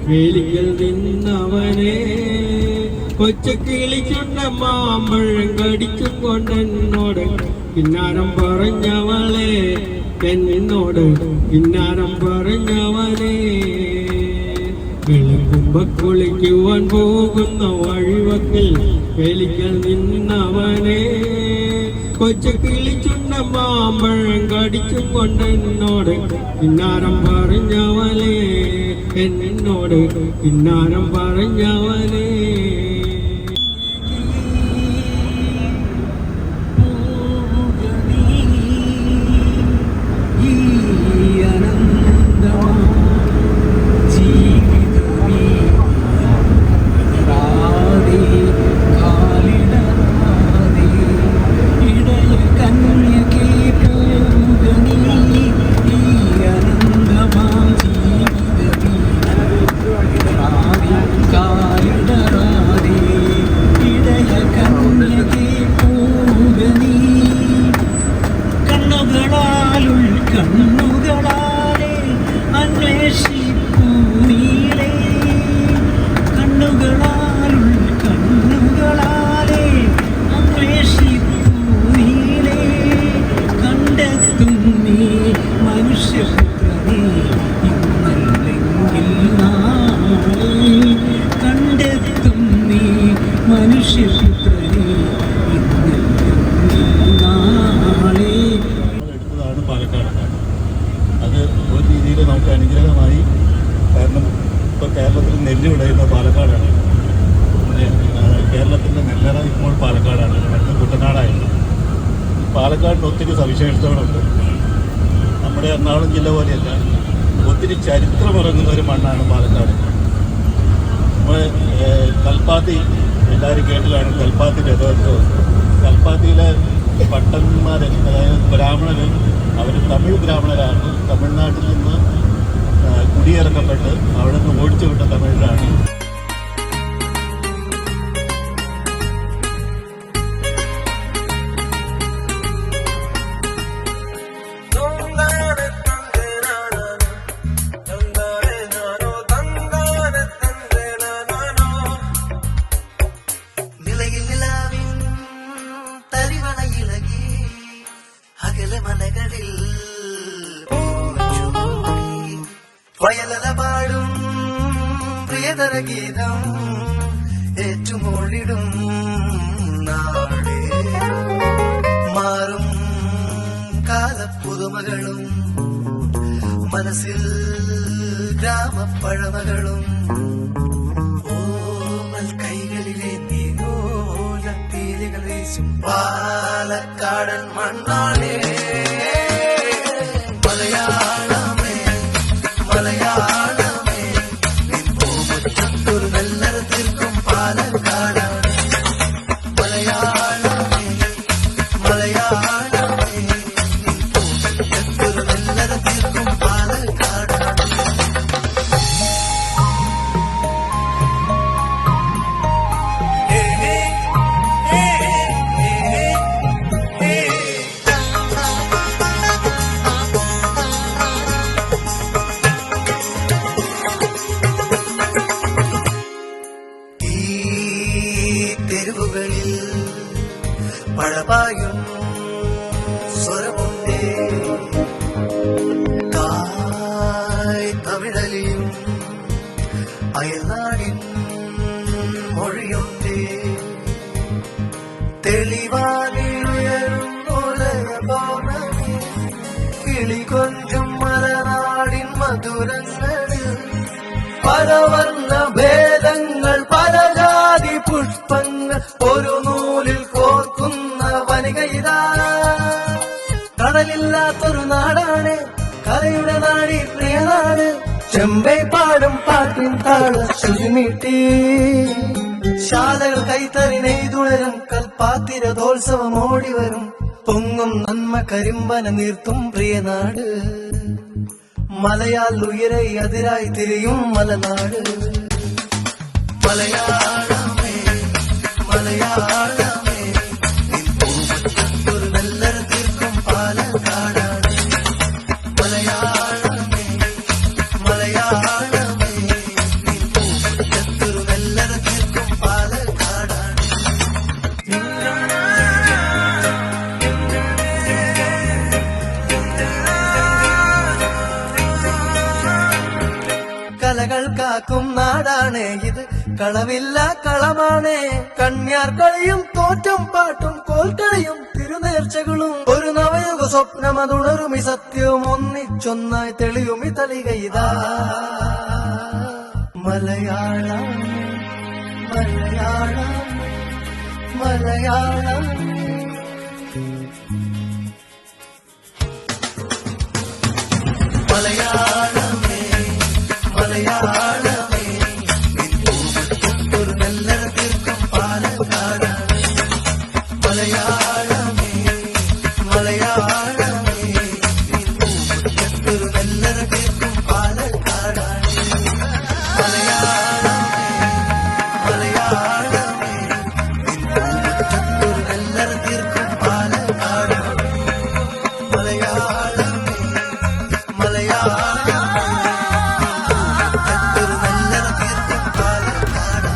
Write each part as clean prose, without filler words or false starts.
വേലിക്കൽ നിന്നവനെ കൊച്ചക്കിളിച്ചുണ്ട മാമ്പഴം കടിച്ചും കൊണ്ടെന്നോട് പിന്നാരം പറഞ്ഞവളെ, എന്നോട് പിന്നാരം പറഞ്ഞവനെ. വെളുക്കുമ്പോ കുളിക്കുവാൻ പോകുന്ന വഴിവക്കിൽ വേലിക്കൽ നിന്നവനെ കൊച്ചക്കിളിച്ചുണ്ട മാമ്പഴം കടിച്ചും കൊണ്ടെന്നോട് പിന്നാരം പറഞ്ഞവളെ, എന്നോട് പിന്നാരം പറഞ്ഞവനെ. അത് ഒരു രീതിയിൽ നമുക്ക് അനുഗ്രഹമായി. കാരണം ഇപ്പോൾ കേരളത്തിൽ നെല്ല് വിളയുന്ന പാലക്കാടാണ്. കേരളത്തിൻ്റെ നെല്ലറ ഇപ്പോൾ പാലക്കാടാണ്, മറ്റു കുട്ടനാടായിരുന്നു. പാലക്കാടിന് ഒത്തിരി സവിശേഷതകളുണ്ട്. നമ്മുടെ എറണാകുളം ജില്ല പോലെയല്ല, ഒത്തിരി ചരിത്രമിറങ്ങുന്ന ഒരു മണ്ണാണ് പാലക്കാട്. നമ്മൾ കൽപ്പാത്തി എല്ലാവരും കേട്ടതാണ്, കൽപ്പാത്തി രഥോത്സവം. കൽപ്പാത്തിയിലെ പട്ടന്മാർ, അതായത് ബ്രാഹ്മണർ, അവർ തമിഴ് ബ്രാഹ്മണരാണ്. തമിഴ്നാട്ടിൽ നിന്ന് കുടിയിറക്കപ്പെട്ട് അവിടെ നിന്ന് ഓടിച്ചു വിട്ട തമിഴരാണ്. മലകളിൽ വയലല പാടും പ്രിയതര ഗീതം ഏറ്റുമോളിടും നാടേ. മാറും കാലപ്പുതുമകളും മനസ്സിൽ ഗ്രാമപ്പഴമകളും ഓമൽ കൈകളിലെ നീലോലപ്പീലികൾ വീശും പാലക്കാടൻ മണ്ണാളേ. മലയാളമേ മലയാളമേ നിൻ പൂമുറ്റത്തൊരു നെല്ലറ തീർക്കും പാലക്കാടാണ്. മലയാളമേ മലയാളമേ നിൻ പൂമുറ്റത്തൊരു നെല്ലറ തീർക്കും പാലക്കാടാണ്. തെരുവുകളിൽ പഴപായും സ്വരമുണ്ടേ, തായ് തമിഴലിയും അയൽനാടിൻ മൊഴിയുണ്ടേ. തെളിവാനിലുയരും കിളി കൊഞ്ചും മലനാടിൻ മധുരങ്ങളിൽ പലവർണ്ണ ഭേദങ്ങൾ, പല ജാതി പുഷ്പങ്ങൾ ഒരു നൂലിൽ കോർക്കുന്ന വനികയിതാ. കടലില്ലാത്തൊരു നാടാണ് കലയുടെ നാടി പ്രിയനാട്. ചെമ്പൈ പാടും പാട്ടിൻ താള ശ്രുതിമീട്ടി ശാലകൾ കൈത്തറി നെയ്തുളരും കൽപ്പാത്തിരഥോത്സവം ഓടിവരും പൊങ്ങും നന്മ കരിമ്പന നീർത്തും പ്രിയനാട് മലയാൽ ഉയരെ അതിരായി തിരിയും മലനാട് മലയാളമേ മലയാളമേ ഒരു നെല്ലറ തീർക്കും പാലക്കാടാണ് മലയാളമേ മലയാളമേ ഒരു നെല്ലറ തീർക്കും പാലക്കാടാണ് കലകൾ കാക്കും നാടാണ് ഇത് കളവില്ല കളമാണ് കണ്യാർ കളിയും തോറ്റം പാട്ടും കോൽക്കളിയും തിരുനേർച്ചകളും ഒരു നവയുഗ സ്വപ്നം അതുണരുമി സത്യവും ഒന്നിച്ചൊന്നായി തെളിയുമി തളികയിതാ മലയാളം മലയാളം മലയാളം മലയാളമേ മലയാളമേ ഒരു നെല്ലറ തീർക്കും പാലക്കാടാണ് മലയാളമേ മലയാളമേ ഒരു നെല്ലറ തീർക്കും പാലക്കാടാണ് മലയാളമേ മലയാളമേ ഒരു നെല്ലറ തീർക്കും പാലക്കാടാണ് മലയാളമേ മലയാളമേ ഒരു നെല്ലറ തീർക്കും പാലക്കാടാണ്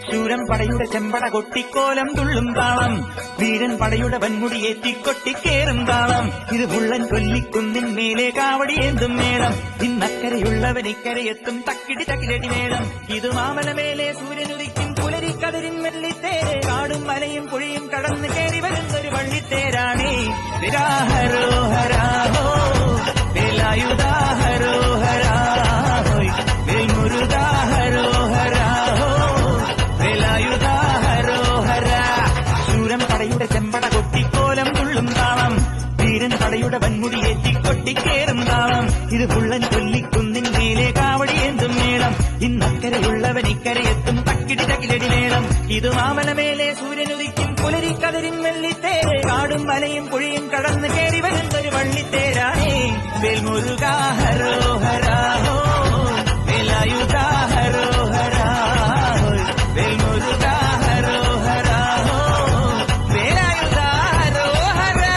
ശൂരൻ പടയുടെ ചെമ്പട കൊട്ടിക്കോലം തുള്ളും താളം വീരൻ പടയുടെ വൻമുടി ഏറ്റിക്കൊട്ടിക്കേറും താളം ഇത് മുള്ളൻ കൊല്ലിക്കുന്നിൻ മേലെ കാവടിയേന്തും മേളം ഇന്നക്കരയുള്ളവൻ ഇക്കരയെത്തും തക്കിടി തക്കിലടി മേളം ഇത് മാമലമേലെ സൂര്യനുദിക്കും പുലരിക്കതിരിൻ വെള്ളിത്തേരെ കാടും മലയും പുഴയും കടന്നു കയറി വരുന്നൊരു വള്ളിത്തേരാണേ വിരാഹരോ ഹരാഹോ വേലായുധാഹരോ ഹരാഹോയ് വേൽമുരുകാഹരോ ഹരാഹോ ശൂരൻ പടയുടെ ചെമ്പട കൊട്ടിക്കോലം തുള്ളും താളം വീരൻ പടയുടെ വൻമുടി ഏറ്റിക്കൊട്ടിക്കേറും താളം ഇത് പുള്ളൻ കൊല്ലിക്കുന്നിൻ മേലെ കാവടിയേന്തും മേളം ഇന്നക്കരയുള്ളവൻ ഇക്കരയെത്തും തക്കിടി തകിലടി മേളം ഇത് മാമലമേലെ സൂര്യനുദിക്കും പുലരിക്കതിരിൻ വെള്ളിത്തേരെ കാടും മലയും പുഴയും കടന്നു കയറി വരുന്നൊരു വള്ളിത്തേരാണേ വേൽമുരുകാഹരോ ഹരാഹോ വേലായുധാഹരോ ഹരാഹോ വേൽമുരുകാഹരോ ഹരാഹോ വേലായുധാഹരോ ഹരാ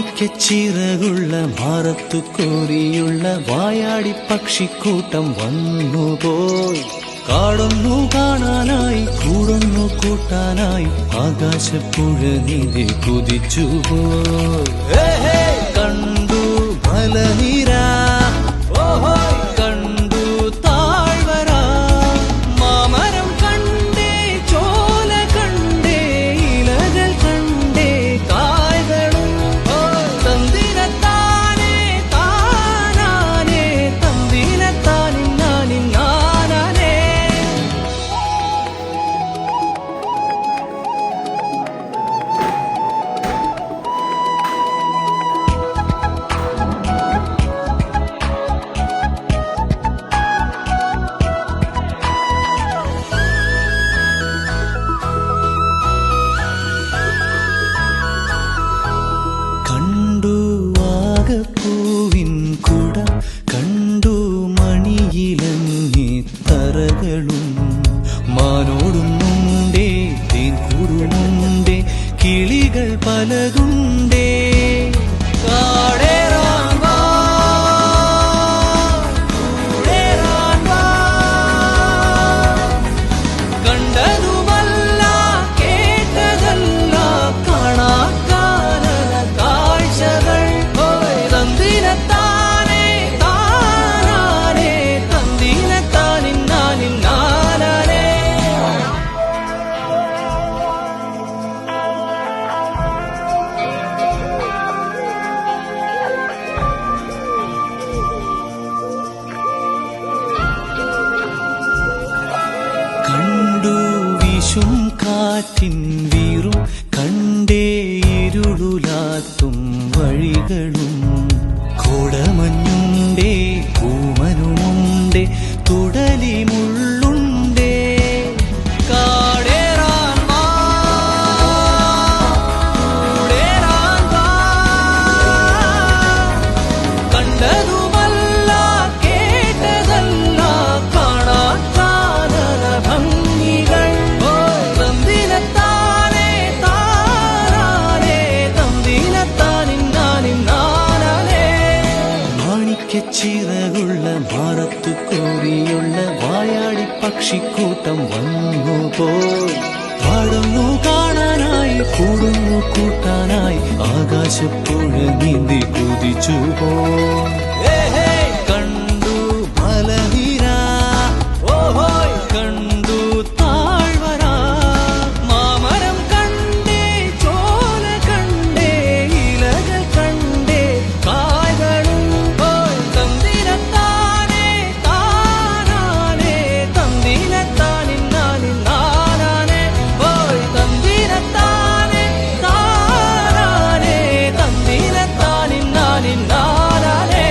മാണിക്കച്ചിറകുള്ള മാറത്തു കോരിയുള്ള വായാടി പക്ഷിക്കൂട്ടം വന്നുപോയി കാടൊന്നു കാണാനായി കൂടൊന്നു കൂട്ടാനായി ആകാശപ്പുഴ നീതി കുതിച്ചുപോയി കണ്ടു മലനിര കണ്ടു താഴ്വര മാമരം കണ്ടേ ചോല കണ്ടേ ഇലകൾ കണ്ടേ കായ്കളും തന്തിരത്താനേ താനാനേ തന്തിരത്താനിന്നാനിന്നാനേ വഴികൾ പലതുണ്ടേ കാടേറാൻ വാ, കൂടേറാൻ വാ. കണ്ടതുമല്ല കേട്ടതല്ല കാണാക്കാനല കാഴ്ചകൾ തന്തിനത്താനേ താനാനേ തന്തിനത്താനിന്നാനിന്നാനേ. കണ്ടു വീശും കാറ്റിൻ വീറും കണ്ടേ ഇരുളുലാത്തും വഴികളും കോടമഞ്ഞുണ്ടേ പൂമനുമുണ്ടേ തുടലി മുള്ളുണ്ടേ കാടേറാൻ വാ, കൂടേറാൻ വാ. കണ്ടതുമല്ല കേട്ടതല്ല കാണാക്കാനല ഭംഗികൾ തന്തിനത്താനേ താനാനേ തന്തിനത്താനിന്നാനിന്നാനേ. മാണിക്യച്ചിറകുള്ള മാറത്തു കോരിയുള്ള വായാടി പക്ഷിക്കൂട്ടം വന്നു പോയി പാടുന്നു കാണാനായി കൂടുന്നു കൂട്ടാനായി ആകാശപ്പുഴ നീന്തി കുതിച്ചു പോയി. കണ്ടു മലനിര, ഓഹോയ് കണ്ടു താഴ്വര, മാമരം കണ്ടേ ചോല കണ്ടേ ഇലകൾ കണ്ടേ കായ്കളും തന്തിനത്താനേ താനാനേ തന്തിനത്താനിന്നാനിന്നാനേ തന്തിനത്താനേ താനാനേ തന്തിനത്താനിന്നാനിന്നാനേ.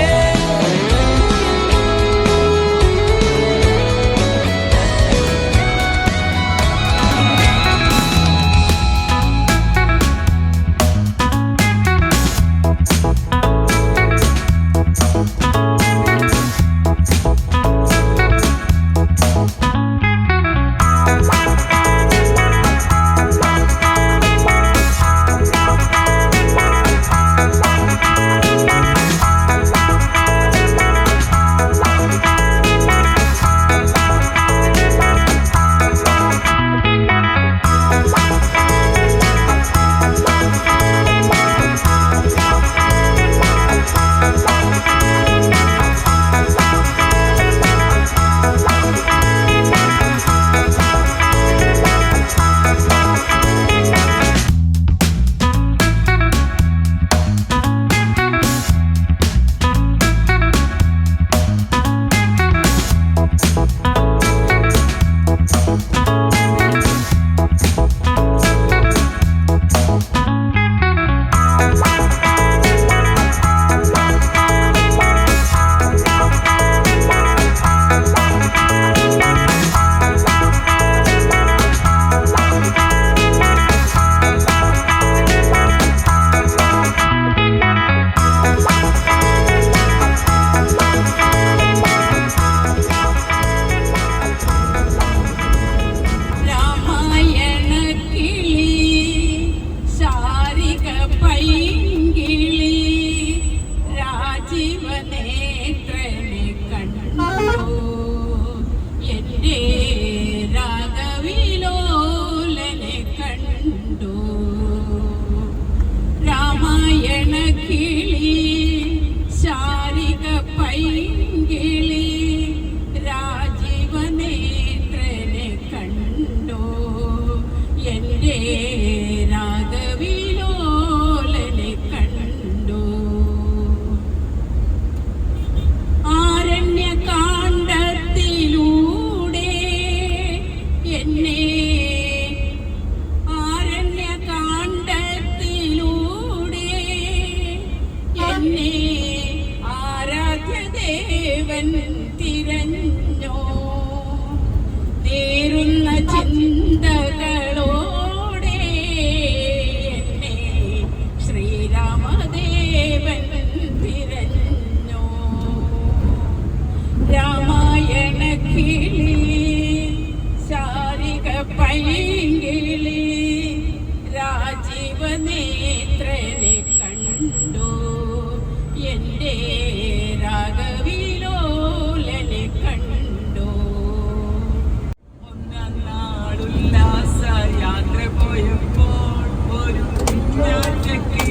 ജീവനേ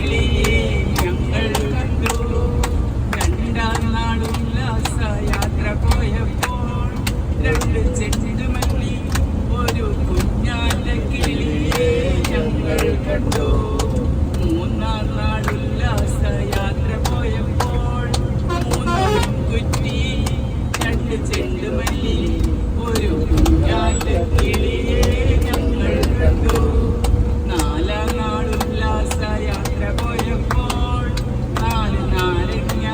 കിളിയെ ഞങ്ങൾ കണ്ടു. രണ്ടാം നാൾ ഉല്ലാസയാത്ര പോയപ്പോൾ രണ്ട് ചെണ്ടുമല്ലി ഒരു കുഞ്ഞാന്റെ കിളിയെ ഞങ്ങൾ കണ്ടു. മൂന്നാം നാൾ ഉല്ലാസയാത്ര പോയപ്പോൾ മൂന്ന് കുറ്റി രണ്ട് ചെണ്ടുമല്ലി ഒരു കുഞ്ഞാന്റെ കിളിയെ ഞങ്ങൾ കണ്ടു. നാലാം നാൾ ഉല്ലാസയാത്ര പോയപ്പോൾ നാല് നാരങ്ങ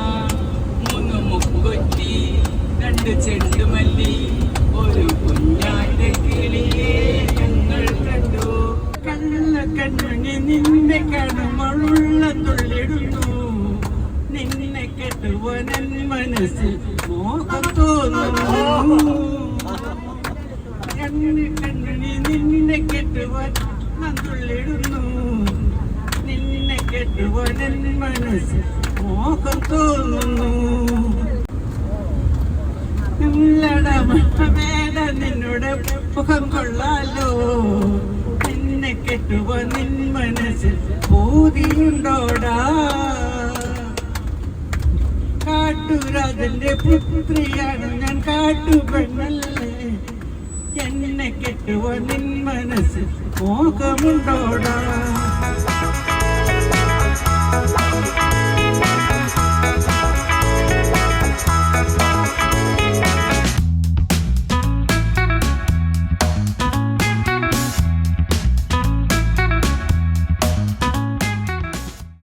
മൂന്ന് മുക്കുറ്റി രണ്ട് ചെണ്ടുമല്ലി ഒരു കുഞ്ഞാന്റെ കിളിയെ ഞങ്ങൾ കണ്ടു. കള്ള കണ്ണുനി നിന്റെ കണമുള്ള തുള്ളിടുന്നു. നിന്നെ കെട്ടുവനൻ മനസ്സിൽ മോഹം തോന്നുന്നു. കണ്ണുനി നിന്നെ കെട്ടുവൻ തുള്ളിടുന്നു. നിന്നെ കെട്ടുവനൻ മനസ്സിൽ മോഹം തോന്നുന്നു. വേദ നിന്നോട് മുഖം കൊള്ളാലോ. നിന്നെ കെട്ടുവ നിൻ മനസ്സിൽ പൂതിയുണ്ടോടാ. കാട്ടുരാജന്റെ പുത്രിയാണ് ഞാൻ, കാട്ടുപെണ്ണല്ലേ. എന്നെ കെട്ടുവ നിൻ മനസ്സിൽ മോഹമുണ്ടോടാ.